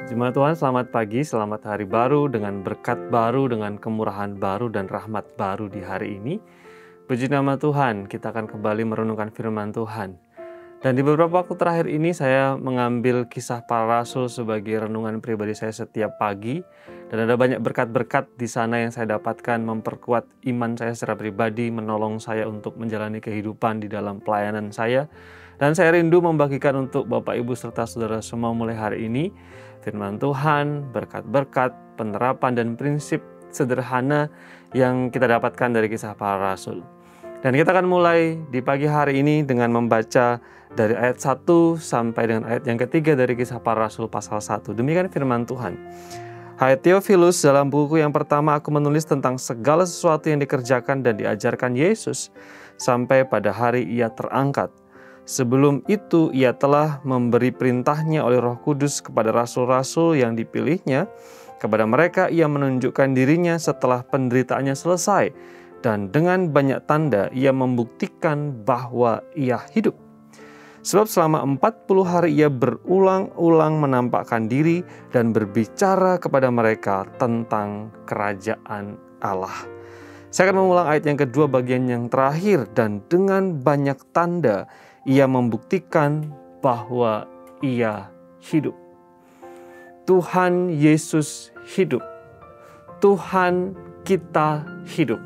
Jemaat Tuhan, selamat pagi, selamat hari baru dengan berkat baru, dengan kemurahan baru dan rahmat baru di hari ini. Puji nama Tuhan, kita akan kembali merenungkan firman Tuhan. Dan di beberapa waktu terakhir ini saya mengambil kisah para rasul sebagai renungan pribadi saya setiap pagi. Dan ada banyak berkat-berkat di sana yang saya dapatkan memperkuat iman saya secara pribadi, menolong saya untuk menjalani kehidupan di dalam pelayanan saya. Dan saya rindu membagikan untuk Bapak, Ibu, serta saudara semua mulai hari ini firman Tuhan, berkat-berkat, penerapan dan prinsip sederhana yang kita dapatkan dari kisah para rasul. Dan kita akan mulai di pagi hari ini dengan membaca dari ayat 1 sampai dengan ayat yang ketiga dari kisah para rasul pasal 1. Demikian firman Tuhan. Hai Theophilus, dalam buku yang pertama aku menulis tentang segala sesuatu yang dikerjakan dan diajarkan Yesus sampai pada hari ia terangkat. Sebelum itu ia telah memberi perintahnya oleh Roh Kudus kepada rasul-rasul yang dipilihnya. Kepada mereka ia menunjukkan dirinya setelah penderitaannya selesai. Dan dengan banyak tanda ia membuktikan bahwa ia hidup. Sebab selama 40 hari ia berulang-ulang menampakkan diri dan berbicara kepada mereka tentang kerajaan Allah. Saya akan mengulang ayat yang kedua bagian yang terakhir. Dan dengan banyak tanda ia membuktikan bahwa ia hidup. Tuhan Yesus hidup. Tuhan kita hidup.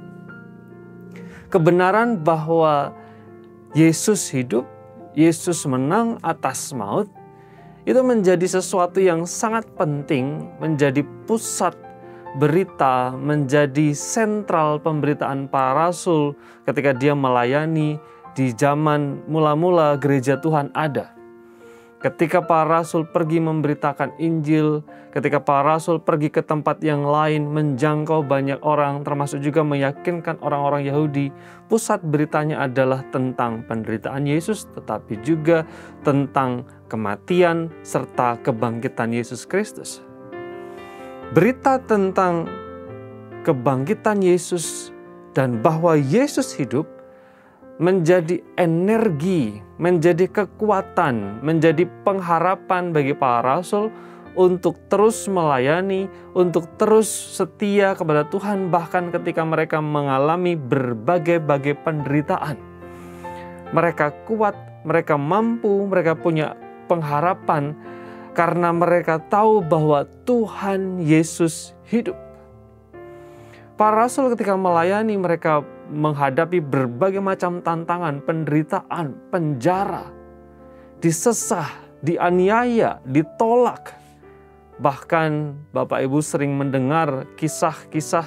Kebenaran bahwa Yesus hidup, Yesus menang atas maut, itu menjadi sesuatu yang sangat penting, menjadi pusat berita, menjadi sentral pemberitaan para rasul ketika dia melayani di zaman mula-mula gereja Tuhan ada. Ketika para rasul pergi memberitakan Injil, ketika para rasul pergi ke tempat yang lain, menjangkau banyak orang, termasuk juga meyakinkan orang-orang Yahudi, pusat beritanya adalah tentang penderitaan Yesus, tetapi juga tentang kematian serta kebangkitan Yesus Kristus. Berita tentang kebangkitan Yesus dan bahwa Yesus hidup menjadi energi, menjadi kekuatan, menjadi pengharapan bagi para rasul untuk terus melayani, untuk terus setia kepada Tuhan bahkan ketika mereka mengalami berbagai-bagai penderitaan. Mereka kuat, mereka mampu, mereka punya pengharapan karena mereka tahu bahwa Tuhan Yesus hidup. Para rasul ketika melayani mereka menghadapi berbagai macam tantangan, penderitaan, penjara, disesah, dianiaya, ditolak. Bahkan Bapak Ibu sering mendengar kisah-kisah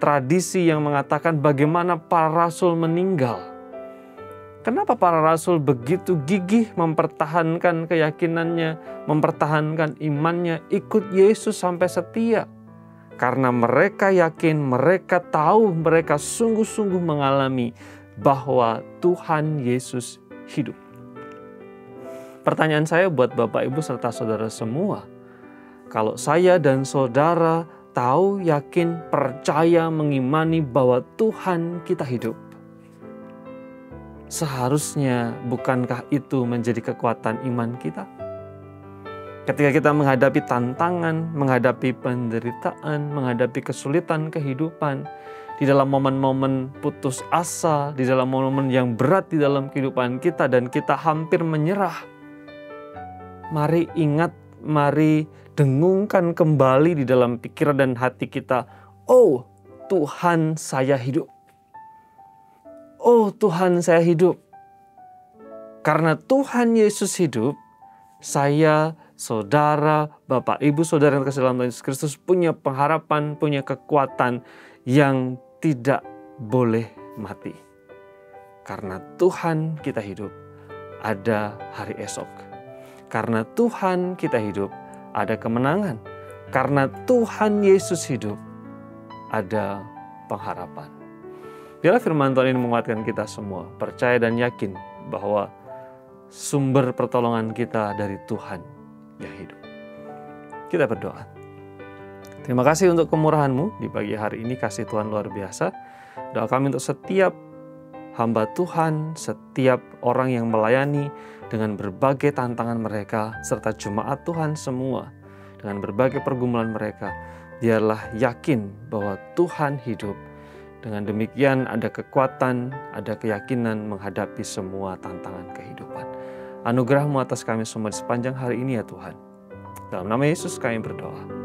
tradisi yang mengatakan bagaimana para rasul meninggal. Kenapa para rasul begitu gigih mempertahankan keyakinannya, mempertahankan imannya, ikut Yesus sampai setia? Karena mereka yakin, mereka tahu, mereka sungguh-sungguh mengalami bahwa Tuhan Yesus hidup. Pertanyaan saya buat Bapak, Ibu, serta saudara semua. Kalau saya dan saudara tahu, yakin, percaya, mengimani bahwa Tuhan kita hidup, seharusnya bukankah itu menjadi kekuatan iman kita? Ketika kita menghadapi tantangan, menghadapi penderitaan, menghadapi kesulitan kehidupan, di dalam momen-momen putus asa, di dalam momen yang berat di dalam kehidupan kita dan kita hampir menyerah. Mari ingat, mari dengungkan kembali di dalam pikiran dan hati kita, oh Tuhan saya hidup. Oh Tuhan saya hidup. Karena Tuhan Yesus hidup, saya, saudara, Bapak, Ibu, saudara yang terkasih dalam Tuhan Yesus Kristus punya pengharapan, punya kekuatan yang tidak boleh mati. Karena Tuhan kita hidup, ada hari esok. Karena Tuhan kita hidup, ada kemenangan. Karena Tuhan Yesus hidup, ada pengharapan. Biarlah firman Tuhan ini menguatkan kita semua, percaya dan yakin bahwa sumber pertolongan kita dari Tuhan yang hidup. Kita berdoa. Terima kasih untuk kemurahan-Mu di pagi hari ini, kasih Tuhan luar biasa. Doa kami untuk setiap hamba Tuhan, setiap orang yang melayani dengan berbagai tantangan mereka, serta jemaat Tuhan semua dengan berbagai pergumulan mereka. Biarlah yakin bahwa Tuhan hidup. Dengan demikian ada kekuatan, ada keyakinan menghadapi semua tantangan kehidupan. Anugerah-Mu atas kami semua di sepanjang hari ini ya Tuhan. Dalam nama Yesus kami berdoa.